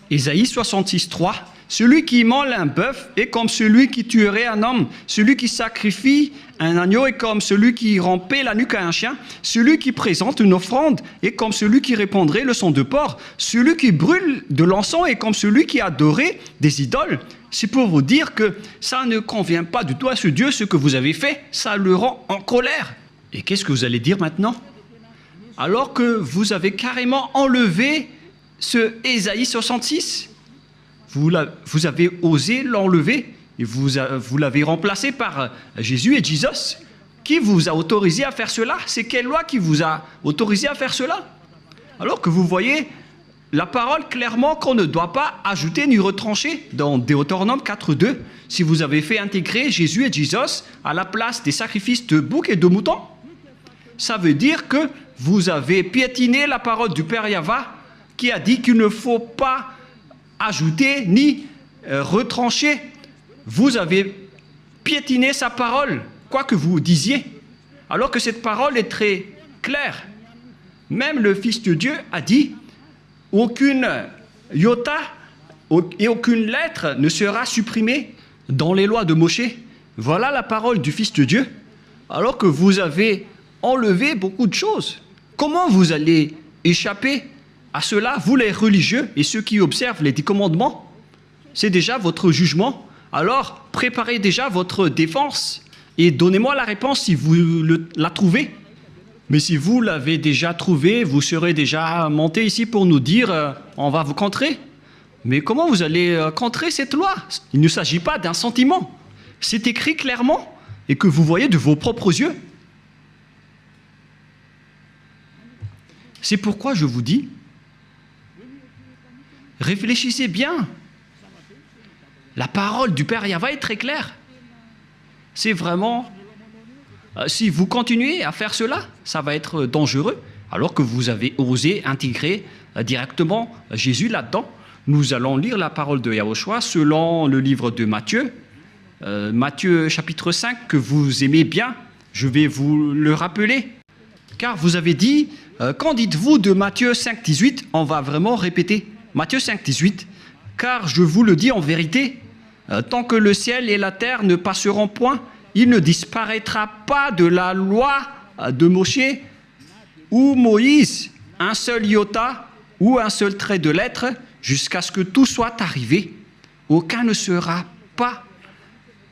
Ésaïe 66, 3, celui qui immole un bœuf est comme celui qui tuerait un homme. Celui qui sacrifie un agneau est comme celui qui rampait la nuque à un chien. Celui qui présente une offrande est comme celui qui répandrait le sang de porc. Celui qui brûle de l'encens est comme celui qui adorait des idoles. C'est pour vous dire que ça ne convient pas du tout à ce Dieu, ce que vous avez fait. Ça le rend en colère. Et qu'est-ce que vous allez dire maintenant? Alors que vous avez carrément enlevé ce Ésaïe 66, vous avez osé l'enlever et vous l'avez remplacé par Jésus et Jesus. Qui vous a autorisé à faire cela? C'est quelle loi qui vous a autorisé à faire cela? Alors que vous voyez la parole clairement qu'on ne doit pas ajouter ni retrancher dans Deutéronome 4.2. Si vous avez fait intégrer Jésus et Jesus à la place des sacrifices de boucs et de moutons, ça veut dire que vous avez piétiné la parole du Père Yahva qui a dit qu'il ne faut pas ajouter ni retrancher. Vous avez piétiné sa parole, quoi que vous disiez, alors que cette parole est très claire. Même le Fils de Dieu a dit « Aucune iota et aucune lettre ne sera supprimée dans les lois de Moshe. » Voilà la parole du Fils de Dieu, alors que vous avez enlevé beaucoup de choses. Comment vous allez échapper à cela, vous les religieux et ceux qui observent les 10 commandements? C'est déjà votre jugement. Alors, préparez déjà votre défense et donnez-moi la réponse si vous la trouvez. Mais si vous l'avez déjà trouvé, vous serez déjà monté ici pour nous dire on va vous contrer. Mais comment vous allez contrer cette loi? Il ne s'agit pas d'un sentiment. C'est écrit clairement et que vous voyez de vos propres yeux. C'est pourquoi je vous dis, réfléchissez bien. La parole du Père Yahva est très claire. C'est vraiment... si vous continuez à faire cela, ça va être dangereux, alors que vous avez osé intégrer directement Jésus là-dedans. Nous allons lire la parole de Yahushua selon le livre de Matthieu. Matthieu chapitre 5, que vous aimez bien. Je vais vous le rappeler. Car vous avez dit, qu'en dites-vous de Matthieu 5, 18? On va vraiment répéter. Matthieu 5, 18. Car je vous le dis en vérité, tant que le ciel et la terre ne passeront point, il ne disparaîtra pas de la loi de Moshe ou Moïse un seul iota ou un seul trait de lettre jusqu'à ce que tout soit arrivé. Aucun ne sera pas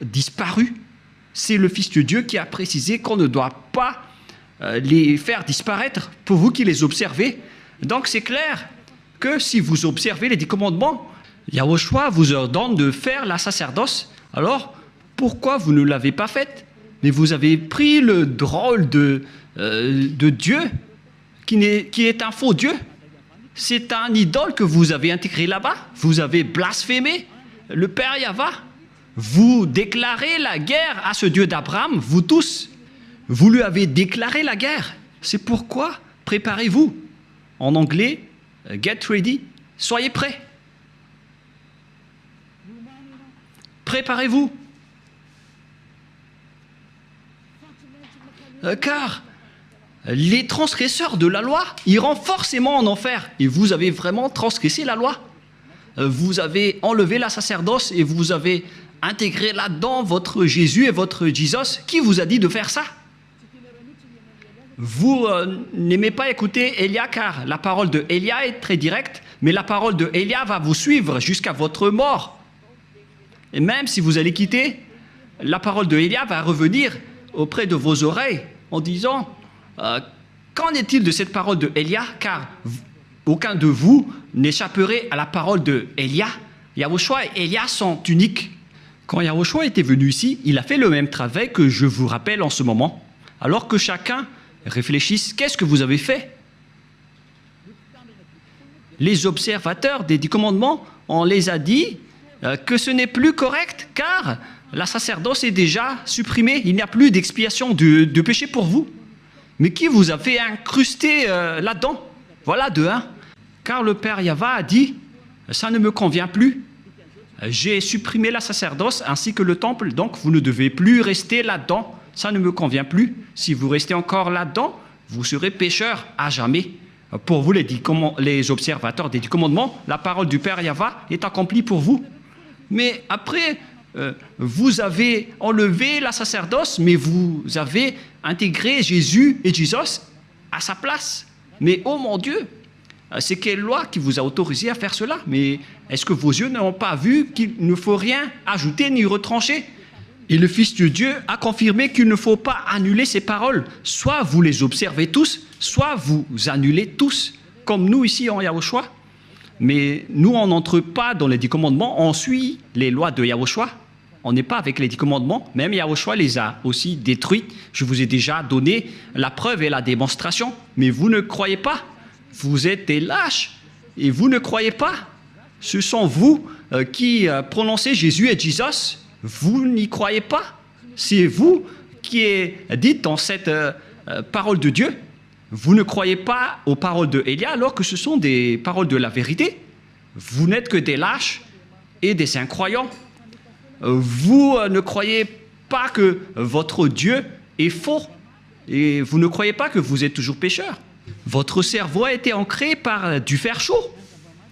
disparu. C'est le Fils de Dieu qui a précisé qu'on ne doit pas les faire disparaître pour vous qui les observez. Donc c'est clair que si vous observez les 10 commandements, Yahushua vous ordonne de faire la sacerdoce. Alors, pourquoi vous ne l'avez pas faite? Mais vous avez pris le drôle de Dieu qui est un faux Dieu. C'est un idole que vous avez intégré là-bas. Vous avez blasphémé le Père Yahva. Vous déclarez la guerre à ce Dieu d'Abraham, vous tous. Vous lui avez déclaré la guerre. C'est pourquoi préparez-vous. En anglais, get ready. Soyez prêts. Préparez-vous. Car les transgresseurs de la loi iront forcément en enfer. Et vous avez vraiment transgressé la loi. Vous avez enlevé la sacerdoce et vous avez intégré là-dedans votre Jésus et votre Jesus. Qui vous a dit de faire ça? Vous n'aimez pas écouter Élia car la parole de Élia est très directe, mais la parole de Élia va vous suivre jusqu'à votre mort. Et même si vous allez quitter la parole de Élia va revenir auprès de vos oreilles en disant qu'en est-il de cette parole de Élia, car aucun de vous n'échapperait à la parole de Élia. Yahushua et Élia sont uniques. Quand Yahushua était venu ici, il a fait le même travail que je vous rappelle en ce moment. Alors que chacun réfléchisse, qu'est-ce que vous avez fait? Les observateurs des 10 commandements, on les a dit que ce n'est plus correct car la sacerdoce est déjà supprimée. Il n'y a plus d'expiation de péché pour vous. Mais qui vous a fait incruster là-dedans? Voilà de un. Car le Père Yahva a dit, ça ne me convient plus. J'ai supprimé la sacerdoce ainsi que le temple, donc vous ne devez plus rester là-dedans. Ça ne me convient plus. Si vous restez encore là-dedans, vous serez pécheur à jamais. Pour vous, les observateurs des 10 commandements, la parole du Père Yahva est accomplie pour vous. Mais après, vous avez enlevé la sacerdoce, mais vous avez intégré Jésus et Jesus à sa place. Mais oh mon Dieu, c'est quelle loi qui vous a autorisé à faire cela? Mais est-ce que vos yeux n'ont pas vu qu'il ne faut rien ajouter ni retrancher? Et le Fils de Dieu a confirmé qu'il ne faut pas annuler ces paroles. Soit vous les observez tous, soit vous annulez tous, comme nous ici en Yahushua. Mais nous, on n'entre pas dans les 10 commandements, on suit les lois de Yahushua. On n'est pas avec les 10 commandements, même Yahushua les a aussi détruits. Je vous ai déjà donné la preuve et la démonstration, mais vous ne croyez pas. Vous êtes des lâches et vous ne croyez pas. Ce sont vous qui prononcez Jésus et Jesus. Vous n'y croyez pas. C'est vous qui êtes dit dans cette parole de Dieu. Vous ne croyez pas aux paroles de Élia alors que ce sont des paroles de la vérité. Vous n'êtes que des lâches et des incroyants. Vous ne croyez pas que votre Dieu est faux et vous ne croyez pas que vous êtes toujours pécheur. Votre cerveau a été ancré par du fer chaud.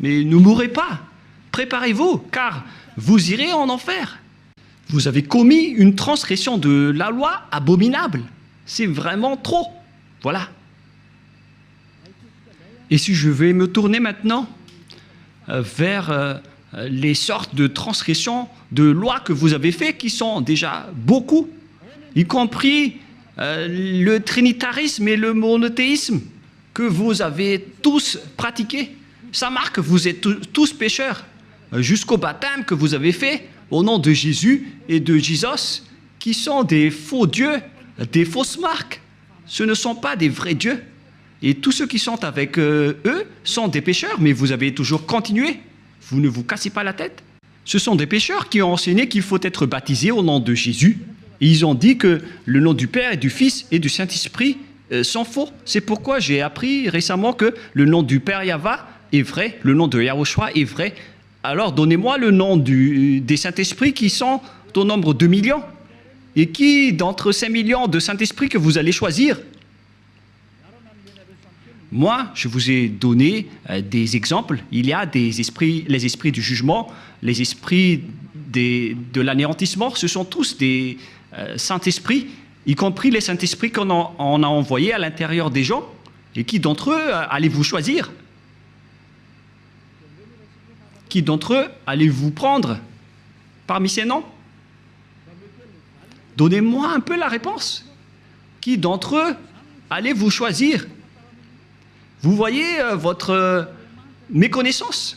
Mais ne mourrez pas. Préparez-vous car vous irez en enfer. Vous avez commis une transgression de la loi abominable. C'est vraiment trop. Voilà. Et si je vais me tourner maintenant vers les sortes de transgressions de lois que vous avez fait, qui sont déjà beaucoup, y compris le trinitarisme et le monothéisme que vous avez tous pratiqués. Ça marque que vous êtes tous pécheurs, jusqu'au baptême que vous avez fait au nom de Jésus et de Jesus, qui sont des faux dieux, des fausses marques. Ce ne sont pas des vrais dieux. Et tous ceux qui sont avec eux sont des pécheurs, mais vous avez toujours continué. Vous ne vous cassez pas la tête. Ce sont des pécheurs qui ont enseigné qu'il faut être baptisé au nom de Jésus. Et ils ont dit que le nom du Père et du Fils et du Saint-Esprit sont faux. C'est pourquoi j'ai appris récemment que le nom du Père Yahva est vrai, le nom de Yahushua est vrai. Alors donnez-moi le nom des Saint-Esprits qui sont au nombre de millions. Et qui d'entre ces millions de Saint-Esprits que vous allez choisir? Moi, je vous ai donné des exemples. Il y a des esprits, les esprits du jugement, les esprits de l'anéantissement. Ce sont tous des Saint-Esprits, y compris les Saint-Esprits qu'on a envoyés à l'intérieur des gens. Et qui d'entre eux allez-vous choisir? Qui d'entre eux allez-vous prendre parmi ces noms? Donnez-moi un peu la réponse. Qui d'entre eux allez-vous choisir? Vous voyez votre méconnaissance.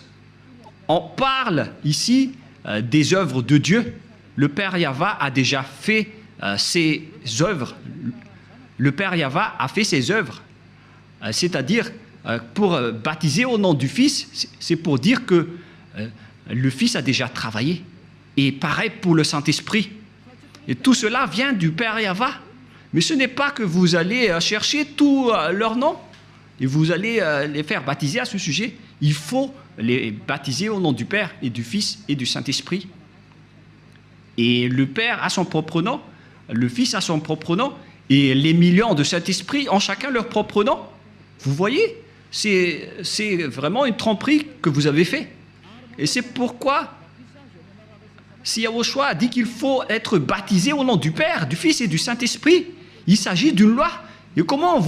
On parle ici des œuvres de Dieu. Le Père Yahva a déjà fait ses œuvres. Le Père Yahva a fait ses œuvres. C'est-à-dire, pour baptiser au nom du Fils, c'est pour dire que le Fils a déjà travaillé. Et pareil pour le Saint-Esprit. Et tout cela vient du Père Yahva. Mais ce n'est pas que vous allez chercher tous leurs noms et vous allez les faire baptiser à ce sujet. Il faut les baptiser au nom du Père et du Fils et du Saint-Esprit. Et le Père a son propre nom, le Fils a son propre nom, et les millions de Saint-Esprit ont chacun leur propre nom. Vous voyez, c'est vraiment une tromperie que vous avez fait. Et c'est pourquoi, si Yahushua a dit qu'il faut être baptisé au nom du Père, du Fils et du Saint-Esprit, il s'agit d'une loi. Et comment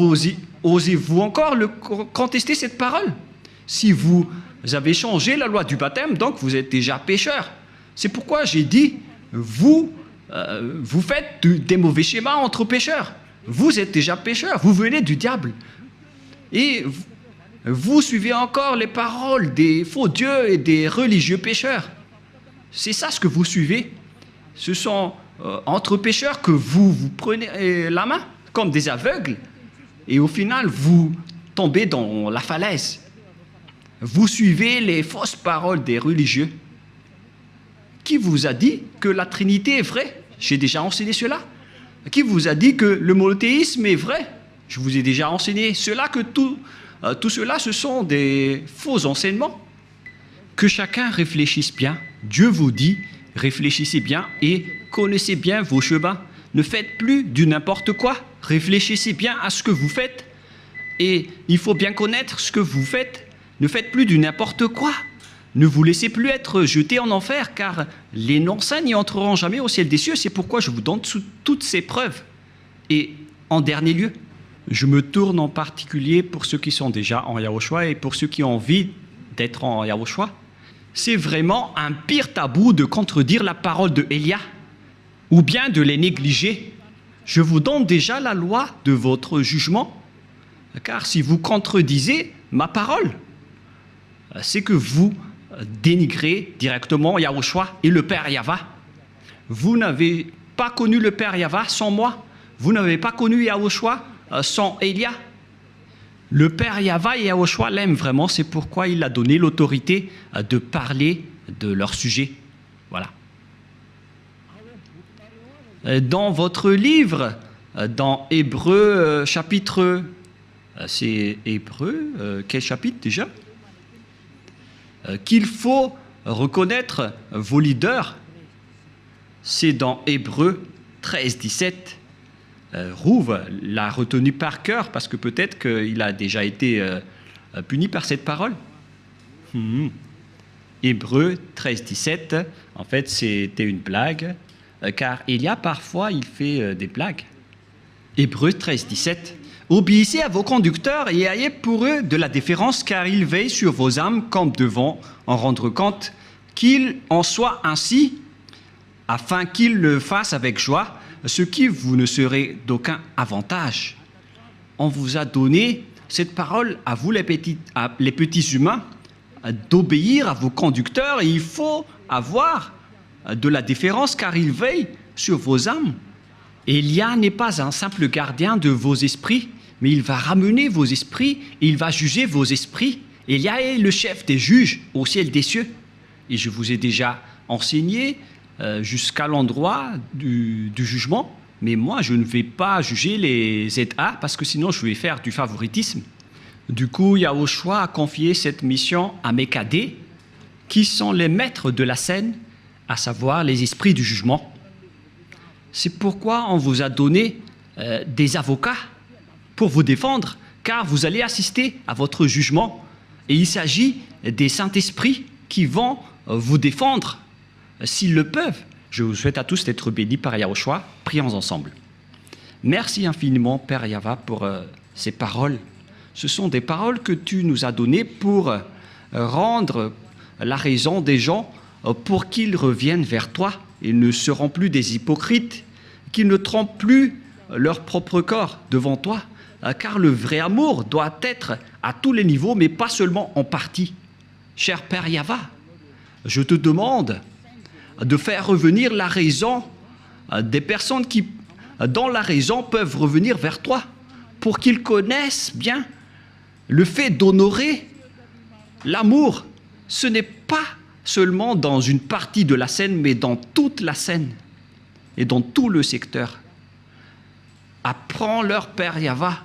osez-vous encore contester cette parole? Si vous avez changé la loi du baptême, donc vous êtes déjà pécheur. C'est pourquoi j'ai dit, vous vous faites des mauvais schémas entre pécheurs. Vous êtes déjà pécheurs, vous venez du diable. Et vous suivez encore les paroles des faux dieux et des religieux pécheurs. C'est ça ce que vous suivez. Ce sont entre pécheurs que vous prenez la main, comme des aveugles, et au final, vous tombez dans la falaise. Vous suivez les fausses paroles des religieux. Qui vous a dit que la Trinité est vraie? J'ai déjà enseigné cela. Qui vous a dit que le monothéisme est vrai? Je vous ai déjà enseigné cela, que tout cela, ce sont des faux enseignements. Que chacun réfléchisse bien. Dieu vous dit, réfléchissez bien et connaissez bien vos chemins. Ne faites plus du n'importe quoi. Réfléchissez bien à ce que vous faites. Et il faut bien connaître ce que vous faites. Ne faites plus du n'importe quoi. Ne vous laissez plus être jeté en enfer, car les non-saints n'y entreront jamais au ciel des cieux. C'est pourquoi je vous donne toutes ces preuves. Et en dernier lieu, je me tourne en particulier pour ceux qui sont déjà en Yahushua et pour ceux qui ont envie d'être en Yahushua. C'est vraiment un pire tabou de contredire la parole de Élia ou bien de les négliger. Je vous donne déjà la loi de votre jugement, car si vous contredisez ma parole, c'est que vous dénigrez directement Yahushua et le Père Yahva. Vous n'avez pas connu le Père Yahva sans moi. Vous n'avez pas connu Yahushua sans Élia. Le Père Yahva et Yahushua l'aiment vraiment, c'est pourquoi il a donné l'autorité de parler de leur sujet. Voilà. Dans votre livre, dans Hébreux chapitre... c'est Hébreux, quel chapitre déjà? Qu'il faut reconnaître vos leaders, c'est dans Hébreux 13, 17. Rouve l'a retenu par cœur parce que peut-être qu'il a déjà été puni par cette parole. Hébreux 13, 17, en fait c'était une blague, car il y a parfois, il fait des blagues. Hébreux 13, 17. Obéissez à vos conducteurs et ayez pour eux de la déférence, car ils veillent sur vos âmes comme devant en rendre compte, qu'il en soit ainsi, afin qu'ils le fassent avec joie, ce qui vous ne serait d'aucun avantage. On vous a donné cette parole à vous les petits humains, d'obéir à vos conducteurs, et il faut avoir de la déférence, car ils veillent sur vos âmes. Élia n'est pas un simple gardien de vos esprits, mais il va ramener vos esprits, et il va juger vos esprits. Élia est le chef des juges au ciel des cieux. Et je vous ai déjà enseigné jusqu'à l'endroit du jugement, mais moi je ne vais pas juger les ZA, parce que sinon je vais faire du favoritisme. Du coup, Yahushua a confié cette mission à mes cadets, qui sont les maîtres de la scène, à savoir les esprits du jugement. C'est pourquoi on vous a donné des avocats pour vous défendre, car vous allez assister à votre jugement. Et il s'agit des Saint-Esprits qui vont vous défendre s'ils le peuvent. Je vous souhaite à tous d'être bénis par Yahushua. Prions ensemble. Merci infiniment, Père Yahva, pour ces paroles. Ce sont des paroles que tu nous as données pour rendre la raison des gens pour qu'ils reviennent vers toi. Ils ne seront plus des hypocrites, qu'ils ne trompent plus leur propre corps devant toi, car le vrai amour doit être à tous les niveaux, mais pas seulement en partie. Cher Père Yahva, je te demande de faire revenir la raison des personnes qui, dans la raison, peuvent revenir vers toi, pour qu'ils connaissent bien le fait d'honorer l'amour. Ce n'est pas seulement dans une partie de la scène, mais dans toute la scène et dans tout le secteur. Apprends-leur, Père Yahva,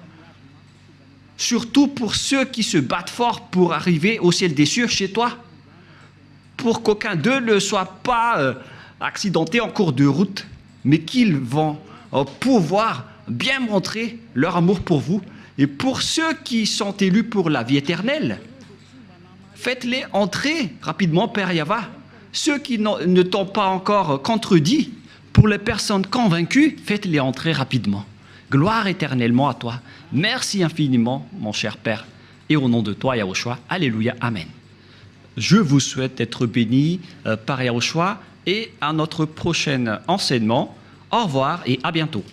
surtout pour ceux qui se battent fort pour arriver au ciel des cieux chez toi, pour qu'aucun d'eux ne soit pas accidenté en cours de route, mais qu'ils vont pouvoir bien montrer leur amour pour vous. Et pour ceux qui sont élus pour la vie éternelle, faites-les entrer rapidement, Père Yahva. Ceux qui ne t'ont pas encore contredit, pour les personnes convaincues, faites-les entrer rapidement. Gloire éternellement à toi. Merci infiniment, mon cher Père. Et au nom de toi, Yahushua, alléluia, amen. Je vous souhaite être bénis par Yahushua et à notre prochain enseignement. Au revoir et à bientôt.